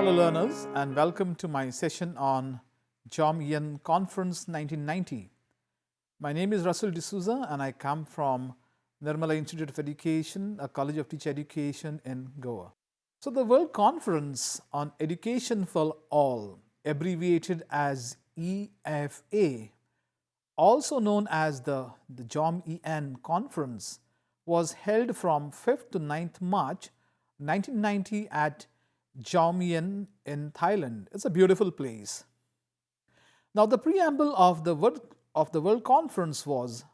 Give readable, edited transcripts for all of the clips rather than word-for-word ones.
Hello learners, and welcome to my session on Jomtien Conference 1990. My name is Russell D'Souza and I come from Nirmala Institute of Education, a college of teacher education in Goa. So the World Conference on Education for All, abbreviated as EFA, also known as the Jomtien Conference, was held from 5th to 9th March 1990 at Jomtien in Thailand. It's a beautiful place. Now, the preamble of the World Conference was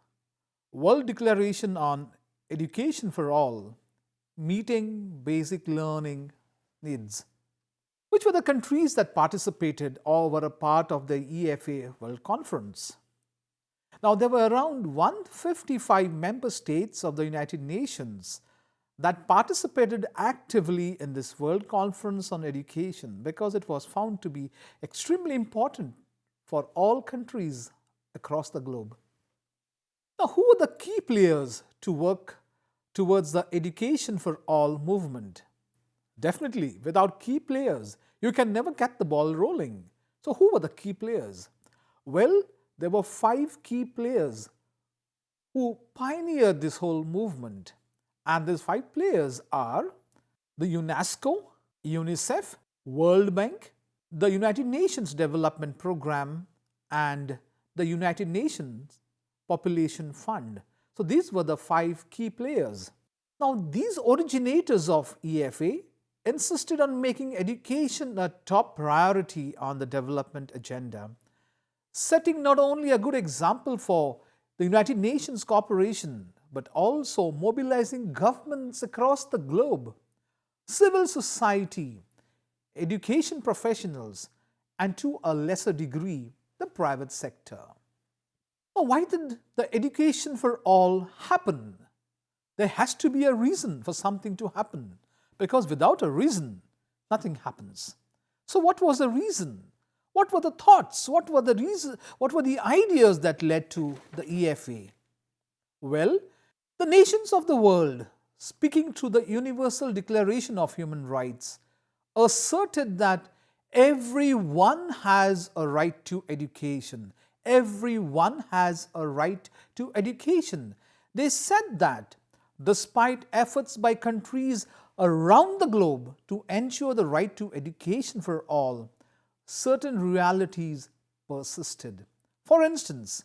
World Declaration on Education for All, Meeting Basic Learning Needs. Which were the countries that participated or were a part of the EFA World Conference? Now, there were around 155 member states of the United Nations that participated actively in this World Conference on Education because it was found to be extremely important for all countries across the globe. Now, who were the key players to work towards the Education for All movement? Definitely, without key players, you can never get the ball rolling. So, who were the key players? Well, there were 5 key players who pioneered this whole movement. And these 5 players are the UNESCO, UNICEF, World Bank, the United Nations Development Program, and the United Nations Population Fund. So these were the 5 key players. Now, these originators of EFA insisted on making education a top priority on the development agenda, setting not only a good example for the United Nations cooperation, but also mobilizing governments across the globe, civil society, education professionals, and to a lesser degree, the private sector. Now, why did the Education for All happen? There has to be a reason for something to happen, because without a reason, nothing happens. So what was the reason? What were the thoughts? What were the ideas that led to the EFA? Well, the nations of the world, speaking through the Universal Declaration of Human Rights, asserted that everyone has a right to education. Everyone has a right to education. They said that despite efforts by countries around the globe to ensure the right to education for all, certain realities persisted. For instance,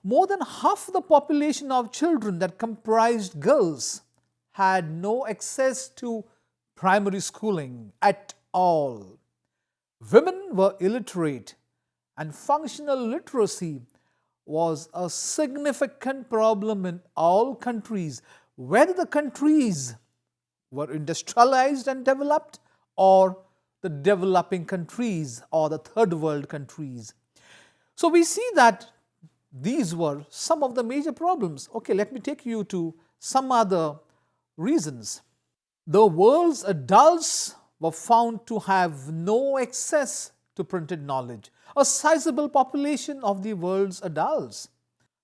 more than half the population of children that comprised girls had no access to primary schooling at all. Women were illiterate, and functional literacy was a significant problem in all countries, whether the countries were industrialized and developed or the developing countries or the third world countries. So we see that these were some of the major problems. Okay, let me take you to some other reasons. The world's adults were found to have no access to printed knowledge, a sizable population of the world's adults.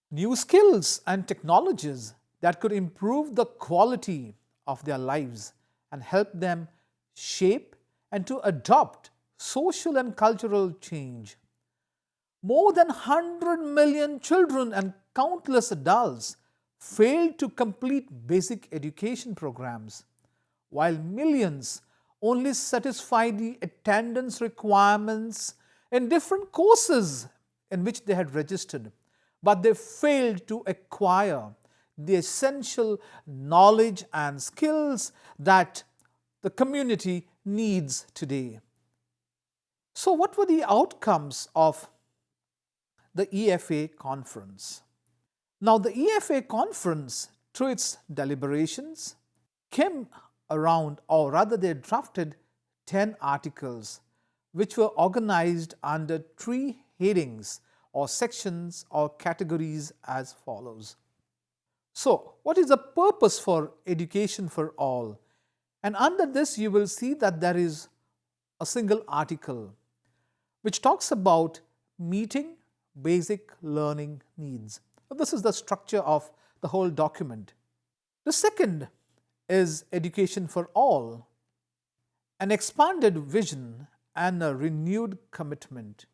New skills and technologies that could improve the quality of their lives and help them shape and to adopt social and cultural change. More than 100 million children and countless adults failed to complete basic education programs, while millions only satisfied the attendance requirements in different courses in which they had registered, but they failed to acquire the essential knowledge and skills that the community needs today. So what were the outcomes of the EFA conference? Now, the EFA conference, through its deliberations, came around, or rather they drafted 10 articles which were organized under 3 headings or sections or categories as follows. So, what is the purpose for Education for All? And under this you will see that there is a single article which talks about meeting basic learning needs. This is the structure of the whole document. The second is Education for All, an expanded vision and a renewed commitment.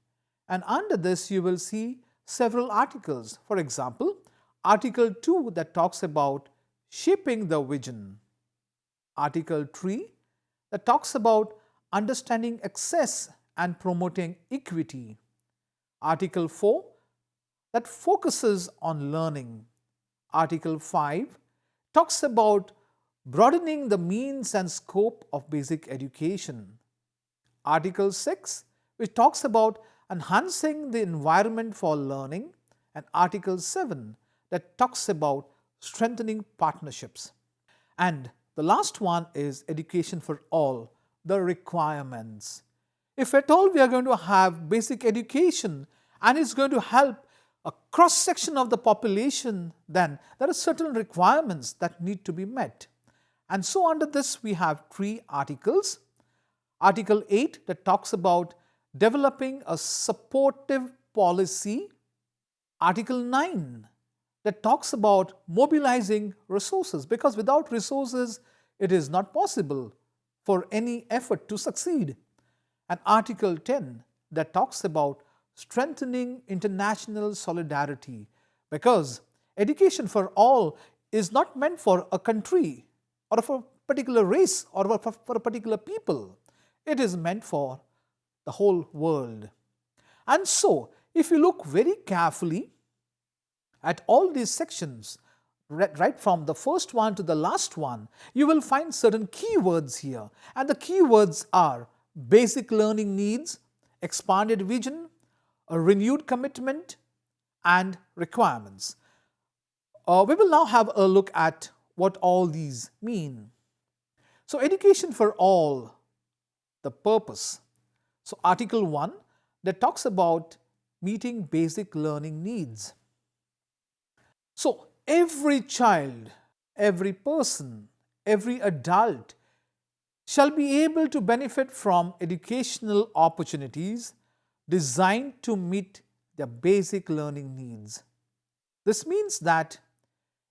And under this, you will see several articles. For example, Article 2 that talks about shaping the vision, Article 3 that talks about understanding access and promoting equity, Article 4 that focuses on learning, Article 5 talks about broadening the means and scope of basic education, Article 6 which talks about enhancing the environment for learning, and Article 7 that talks about strengthening partnerships. And the last one is education for all, the requirements. If at all we are going to have basic education and it's going to help a cross section of the population, then there are certain requirements that need to be met. And so under this we have 3 articles. Article 8 that talks about developing a supportive policy, Article 9 that talks about mobilizing resources, because without resources it is not possible for any effort to succeed, and Article 10 that talks about strengthening international solidarity, because education for all is not meant for a country or for a particular race or for a particular people. It is meant for the whole world. And so, if you look very carefully at all these sections, right from the first one to the last one, you will find certain keywords here. And the keywords are basic learning needs, expanded vision, a renewed commitment, and requirements. We will now have a look at what all these mean. So, education for all, the purpose. So, Article 1 that talks about meeting basic learning needs. So, every child, every person, every adult shall be able to benefit from educational opportunities designed to meet their basic learning needs. This means that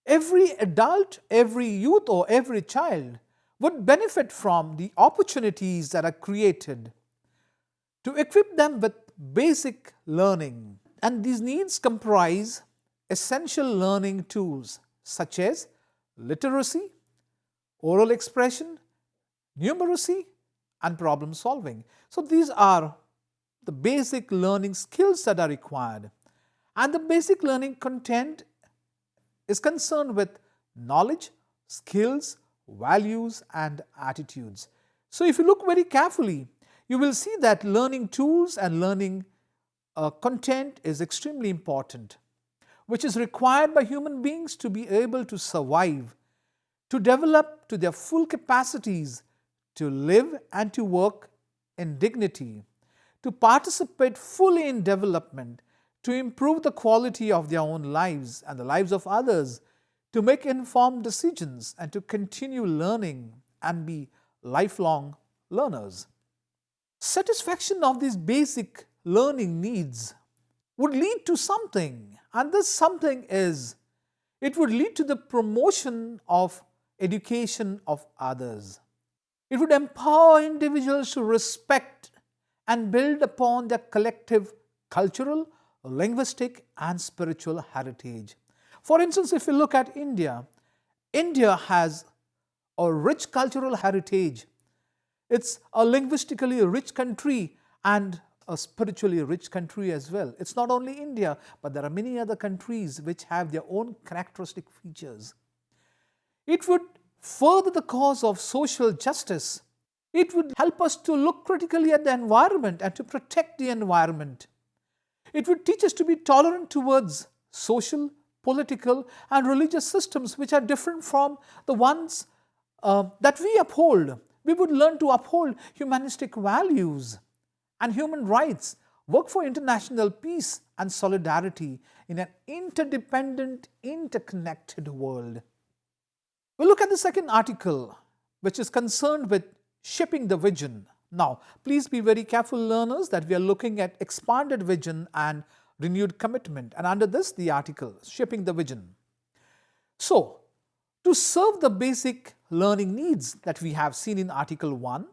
every adult, every youth or every child would benefit from the opportunities that are created to equip them with basic learning. And these needs comprise essential learning tools such as literacy, oral expression, numeracy, and problem solving. So, these are the basic learning skills that are required. And the basic learning content is concerned with knowledge, skills, values, and attitudes. So, if you look very carefully, you will see that learning tools and learning content is extremely important, which is required by human beings to be able to survive, to develop to their full capacities, to live and to work in dignity, to participate fully in development, to improve the quality of their own lives and the lives of others, to make informed decisions, and to continue learning and be lifelong learners. Satisfaction of these basic learning needs would lead to something, and this something is, it would lead to the promotion of education of others. It would empower individuals to respect and build upon their collective cultural, linguistic, and spiritual heritage. For instance, if you look at India, India has a rich cultural heritage. It's a linguistically rich country and a spiritually rich country as well. It's not only India, but there are many other countries which have their own characteristic features. It would further the cause of social justice. It would help us to look critically at the environment and to protect the environment. It would teach us to be tolerant towards social, political, and religious systems which are different from the ones that we uphold. We would learn to uphold humanistic values and human rights, work for international peace and solidarity in an interdependent, interconnected world. We'll look at the second article, which is concerned with shaping the vision. Now, please be very careful, learners, that we are looking at expanded vision and renewed commitment. And under this, the article, shaping the vision. So, to serve the basic learning needs that we have seen in Article 1,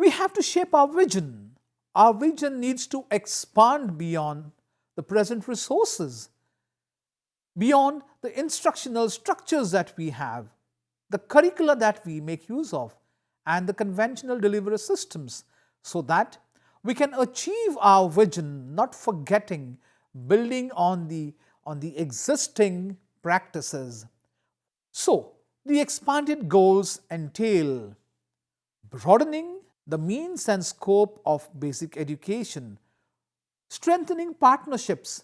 We have to shape our vision. Our vision needs to expand beyond the present resources, beyond the instructional structures that we have, the curricula that we make use of, and the conventional delivery systems, so that we can achieve our vision, not forgetting building on the existing practices. So, the expanded goals entail broadening the means and scope of basic education, strengthening partnerships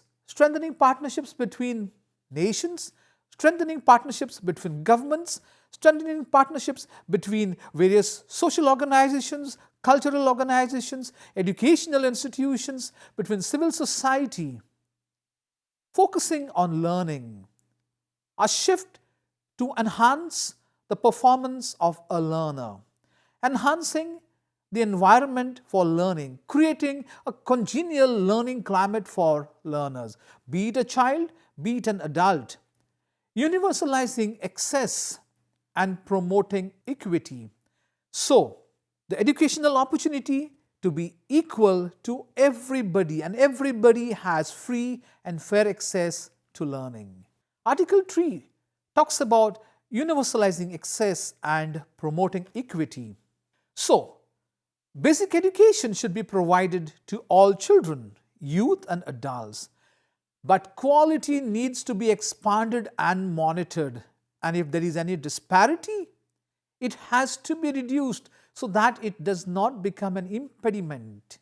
between nations, strengthening partnerships between governments, strengthening partnerships between various social organizations, cultural organizations, educational institutions, between civil society, focusing on learning, a shift to enhance the performance of a learner, enhancing the environment for learning, creating a congenial learning climate for learners, be it a child, be it an adult, universalizing access and promoting equity. So, the educational opportunity to be equal to everybody, and everybody has free and fair access to learning. Article 3 talks about universalizing access and promoting equity. So, basic education should be provided to all children, youth and adults, but quality needs to be expanded and monitored, and if there is any disparity, it has to be reduced so that it does not become an impediment.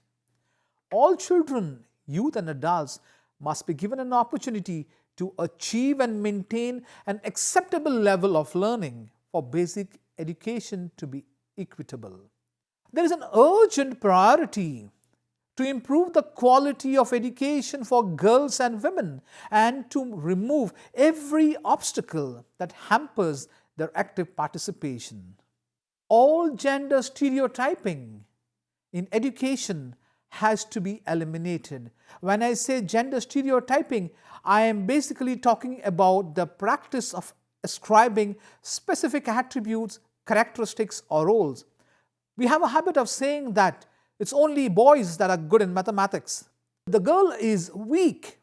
All children, youth and adults must be given an opportunity to achieve and maintain an acceptable level of learning for basic education to be equitable. There is an urgent priority to improve the quality of education for girls and women and to remove every obstacle that hampers their active participation. All gender stereotyping in education has to be eliminated. When I say gender stereotyping, I am basically talking about the practice of ascribing specific attributes, characteristics, or roles. We have a habit of saying that it's only boys that are good in mathematics. The girl is weak,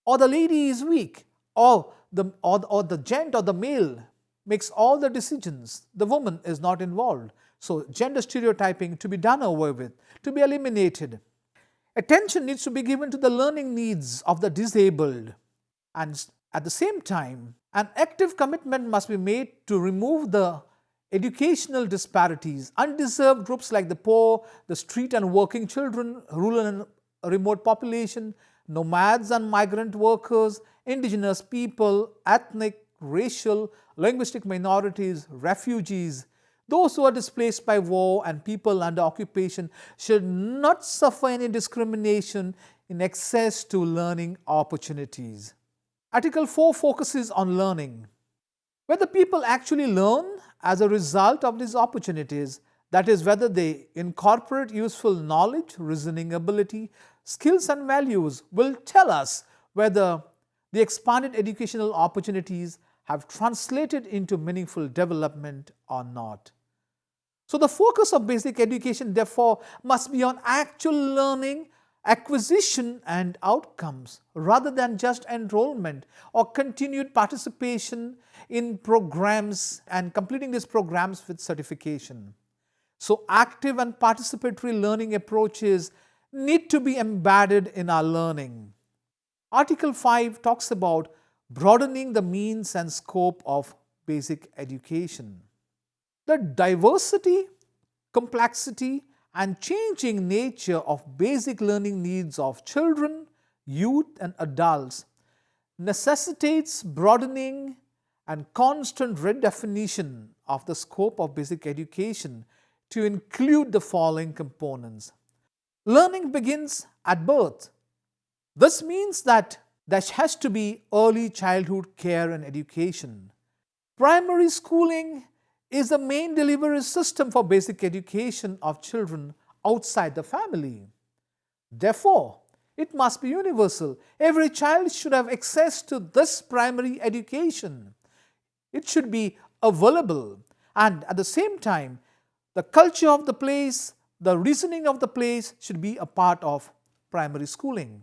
or the lady is weak, or the gent or the male makes all the decisions. The woman is not involved. So, gender stereotyping to be done away with, to be eliminated. Attention needs to be given to the learning needs of the disabled, and at the same time, an active commitment must be made to remove the educational disparities. Undeserved groups like the poor, the street and working children, rural and remote population, nomads and migrant workers, indigenous people, ethnic, racial, linguistic minorities, refugees, those who are displaced by war and people under occupation should not suffer any discrimination in access to learning opportunities. Article 4 focuses on learning. Whether people actually learn as a result of these opportunities, that is, whether they incorporate useful knowledge, reasoning ability, skills and values, will tell us whether the expanded educational opportunities have translated into meaningful development or not. So, the focus of basic education, therefore, must be on actual learning, acquisition and outcomes, rather than just enrollment or continued participation in programs and completing these programs with certification. So, active and participatory learning approaches need to be embedded in our learning. Article 5 talks about broadening the means and scope of basic education. The diversity, complexity, and changing nature of basic learning needs of children, youth, and adults necessitates broadening and constant redefinition of the scope of basic education to include the following components. Learning begins at birth. This means that there has to be early childhood care and education. Primary schooling is the main delivery system for basic education of children outside the family. Therefore, it must be universal. Every child should have access to this primary education. It should be available, and at the same time, The culture of the place, the reasoning of the place should be a part of primary schooling.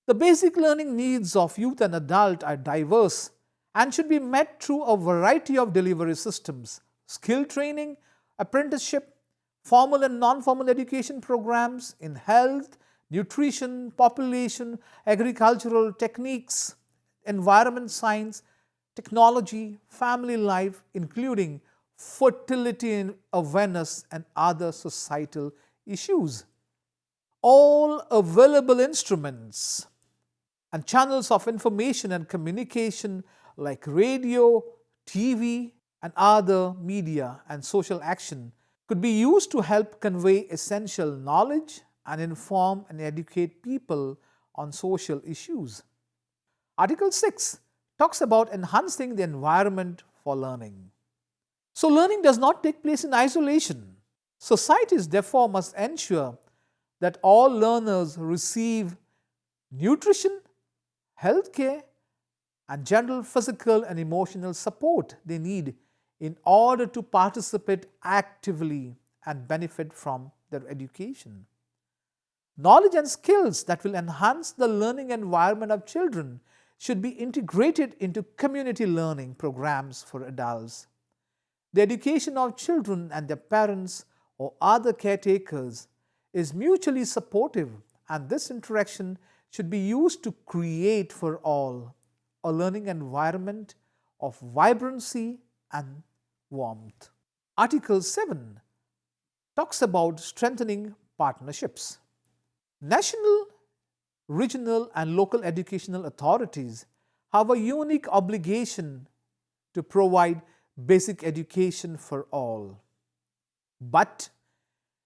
The basic learning needs of youth and adult are diverse and should be met through a variety of delivery systems: skill training, apprenticeship, formal and non-formal education programs in health, nutrition, population, agricultural techniques, environment science, technology, family life, including fertility and awareness and other societal issues. All available instruments and channels of information and communication like radio, TV, and other media and social action could be used to help convey essential knowledge and inform and educate people on social issues. Article 6 talks about enhancing the environment for learning. So, learning does not take place in isolation. Societies, therefore, must ensure that all learners receive nutrition, healthcare, and general physical and emotional support they need in order to participate actively and benefit from their education. Knowledge and skills that will enhance the learning environment of children should be integrated into community learning programs for adults. The education of children and their parents or other caretakers is mutually supportive, and this interaction should be used to create for all a learning environment of vibrancy and warmth. Article 7 talks about strengthening partnerships. National, regional, and local educational authorities have a unique obligation to provide basic education for all. But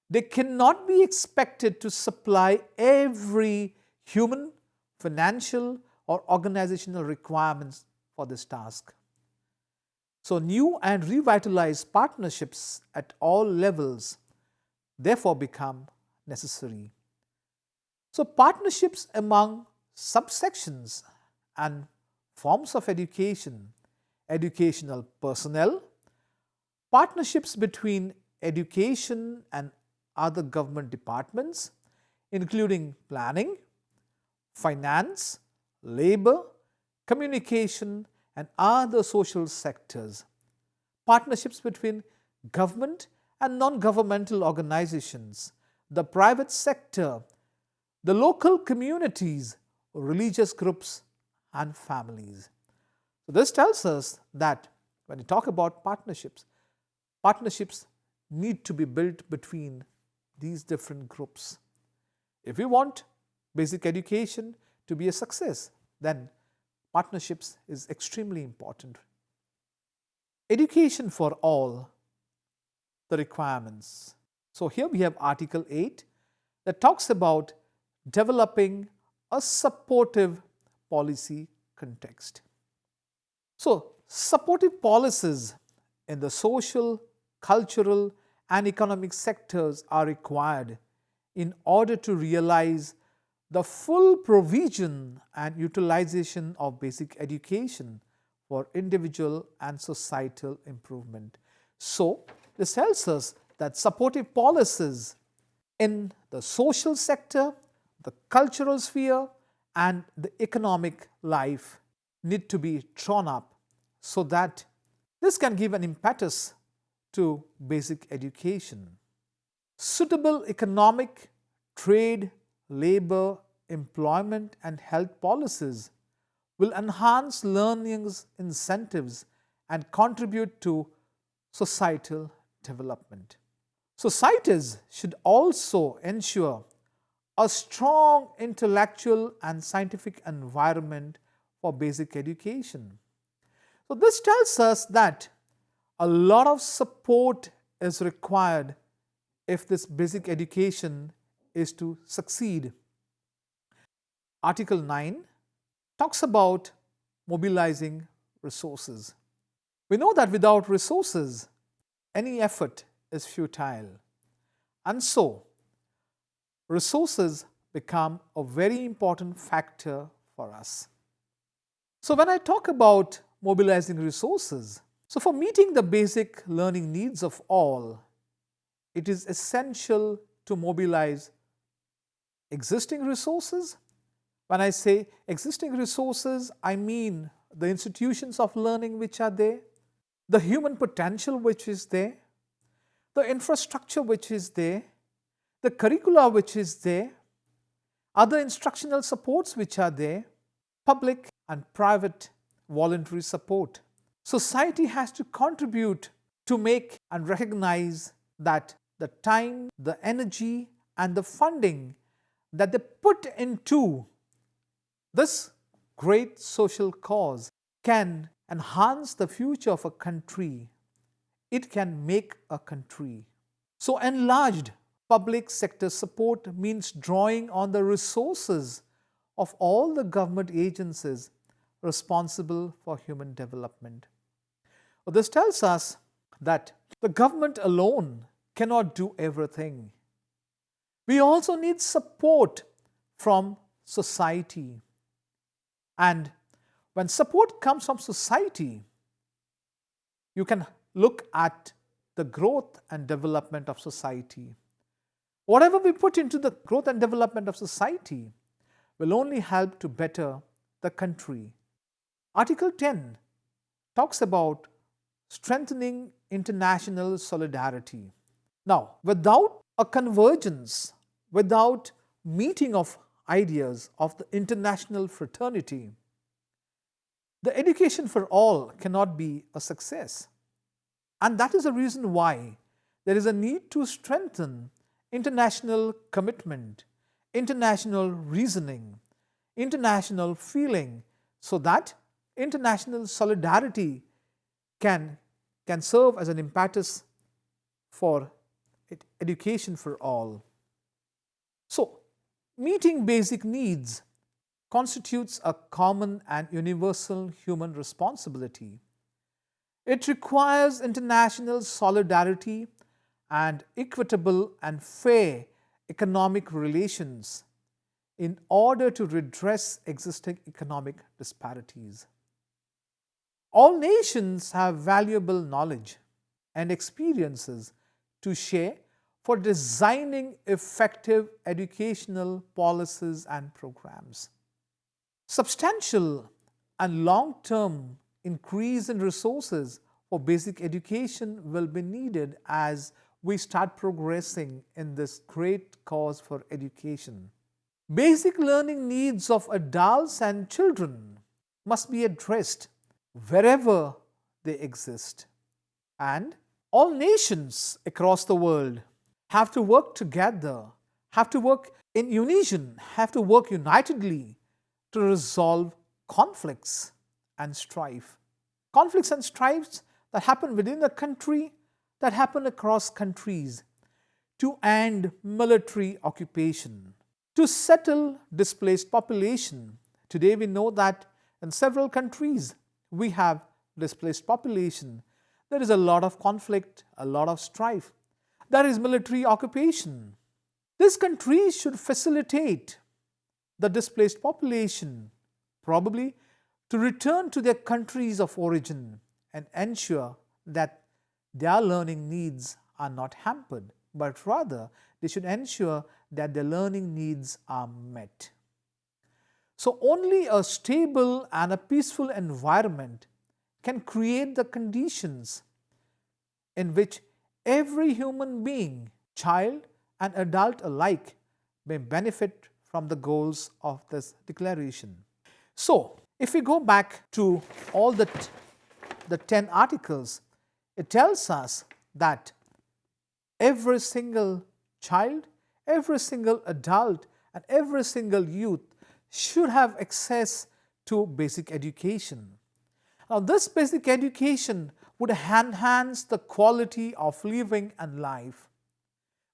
they cannot be expected to supply every human, financial, or organizational requirements for this task. So, new and revitalized partnerships at all levels therefore become necessary. So, partnerships among subsections and forms of education, educational personnel, partnerships between education and other government departments, including planning, finance, labor, communication, and other social sectors, partnerships between government and non-governmental organizations, the private sector, the local communities, religious groups, and families. So this tells us that when we talk about partnerships, partnerships need to be built between these different groups. If we want basic education to be a success, then partnerships is extremely important. Education for all, the requirements. So here we have Article 8 that talks about developing a supportive policy context. So, supportive policies in the social, cultural, and economic sectors are required in order to realize the full provision and utilization of basic education for individual and societal improvement. So, this tells us that supportive policies in the social sector, the cultural sphere, and the economic life need to be drawn up so that this can give an impetus to basic education. Suitable economic, trade, labor, employment, and health policies will enhance learning's incentives and contribute to societal development. Societies should also ensure a strong intellectual and scientific environment for basic education. So this tells us that a lot of support is required if this basic education is to succeed. Article 9 talks about mobilizing resources. We know that without resources, any effort is futile. And so, resources become a very important factor for us. So when I talk about mobilizing resources, so for meeting the basic learning needs of all, it is essential to mobilize existing resources. When I say existing resources, I mean the institutions of learning which are there, the human potential which is there, the infrastructure which is there, the curricula which is there, other instructional supports which are there, public and private voluntary support. Society has to contribute to make and recognize that the time, the energy, and the funding that they put into this great social cause can enhance the future of a country. It can make a country. So, enlarged public sector support means drawing on the resources of all the government agencies responsible for human development. This tells us that the government alone cannot do everything. We also need support from society. And when support comes from society, you can look at the growth and development of society. Whatever we put into the growth and development of society will only help to better the country. Article 10 talks about strengthening international solidarity. Now, without a convergence, without meeting of ideas of the international fraternity, the education for all cannot be a success. And that is the reason why there is a need to strengthen international commitment, international reasoning, international feeling, so that international solidarity can serve as an impetus for education for all. So, meeting basic needs constitutes a common and universal human responsibility. It requires international solidarity and equitable and fair economic relations in order to redress existing economic disparities. All nations have valuable knowledge and experiences to share for designing effective educational policies and programs. Substantial and long-term increase in resources for basic education will be needed as we start progressing in this great cause for education. Basic learning needs of adults and children must be addressed wherever they exist. And all nations across the world have to work together, have to work in unison, have to work unitedly to resolve conflicts and strife. Conflicts and strifes that happen within a country, that happen across countries, to end military occupation, to settle displaced population. Today we know that in several countries we have displaced population. There is a lot of conflict, a lot of strife. There is military occupation. These countries should facilitate the displaced population, probably to return to their countries of origin and ensure that their learning needs are not hampered, but rather they should ensure that their learning needs are met. So only a stable and a peaceful environment can create the conditions in which every human being, child and adult alike, may benefit from the goals of this declaration. So, if we go back to all the 10 articles, it tells us that every single child, every single adult, and every single youth should have access to basic education. Now, this basic education would enhance the quality of living and life.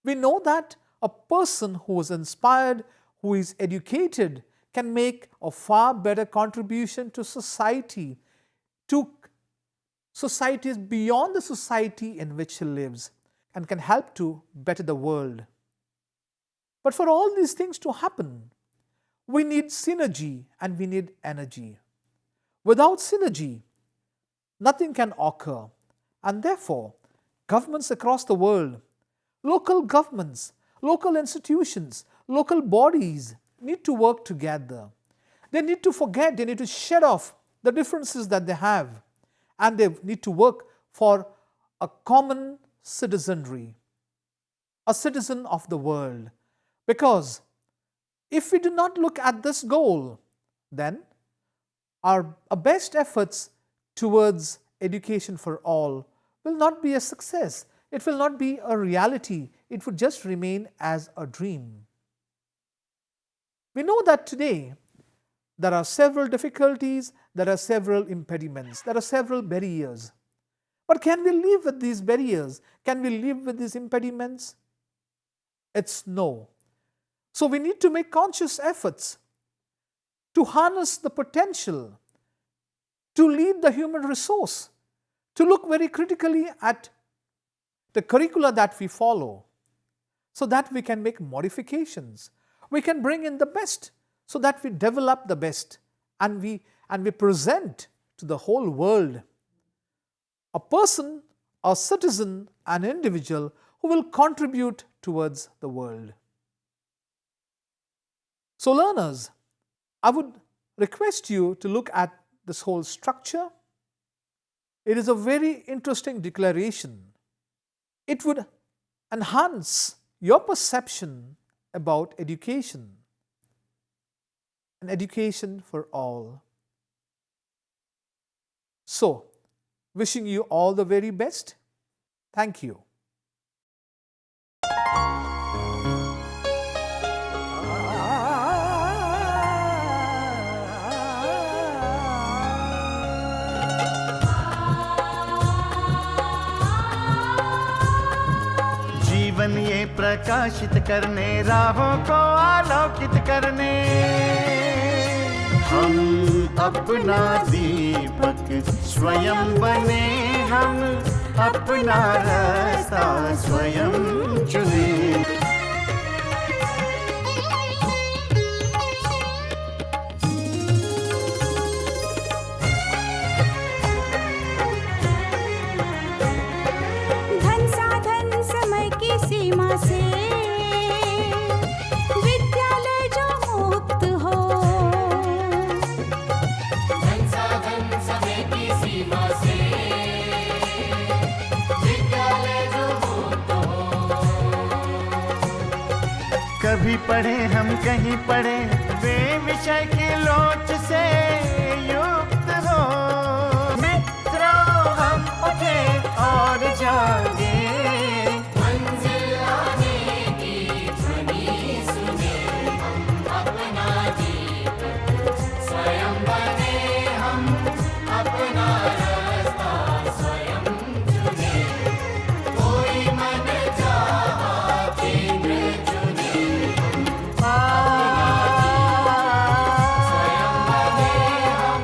We know that a person who is inspired, who is educated, can make a far better contribution to society, to societies beyond the society in which he lives, and can help to better the world. But for all these things to happen, we need synergy and we need energy. Without synergy, nothing can occur, and therefore governments across the world Local governments, local institutions, local bodies need to work together. They need to forget, they need to shed off the differences that they have, and they need to work for a common citizenry, a citizen of the world. Because if we do not look at this goal, then our best efforts towards education for all will not be a success. It will not be a reality. It would just remain as a dream. We know that today there are several difficulties, there are several impediments, there are several barriers. But can we live with these barriers? Can we live with these impediments? It's no. So we need to make conscious efforts to harness the potential, to lead the human resource, to look very critically at the curricula that we follow, so that we can make modifications. We can bring in the best, so that we develop the best, and we present to the whole world a person, a citizen, an individual who will contribute towards the world. So learners, I would request you to look at this whole structure. It is a very interesting declaration. It would enhance your perception about education, and education for all. So, wishing you all the very best. Thank you. जीवन ये प्रकाशित करने, राहों को आलोकित करने, हम अपना दीपक स्वयं बने, हम अपना रास्ता स्वयं चुने। धन साधन समय की सीमा से विद्यालय जो मुक्त हो, धन साधन समय की सीमा से विद्यालय जो मुक्त हो। कभी पढ़े हम कहीं पढ़े, वे विषय की लोच से युक्त हो। मित्रों हम उठे और जागे, मंजिल आने की ध्वनि सुने, हम अपना दीपक स्वयं बने, हम अपना रास्ता स्वयं चुने। कोई मन चाहा केंद्र चुने, स्वयं बने, हम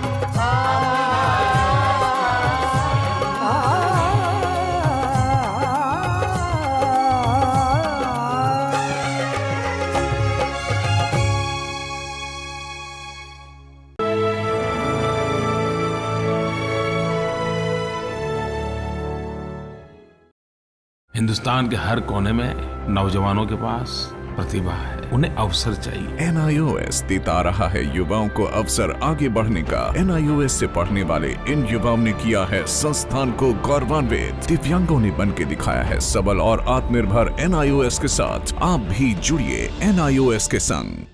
हिंदुस्तान के हर कोने में नौजवानों के पास प्रतिभा है, उन्हें अवसर चाहिए। NIOS देता रहा है युवाओं को अवसर आगे बढ़ने का। NIOS से पढ़ने वाले इन युवाओं ने किया है संस्थान को गौरवान्वित। दिव्यांगों ने बन के दिखाया है सबल और आत्मनिर्भर। NIOS के साथ आप भी जुड़िए NIOS के संग।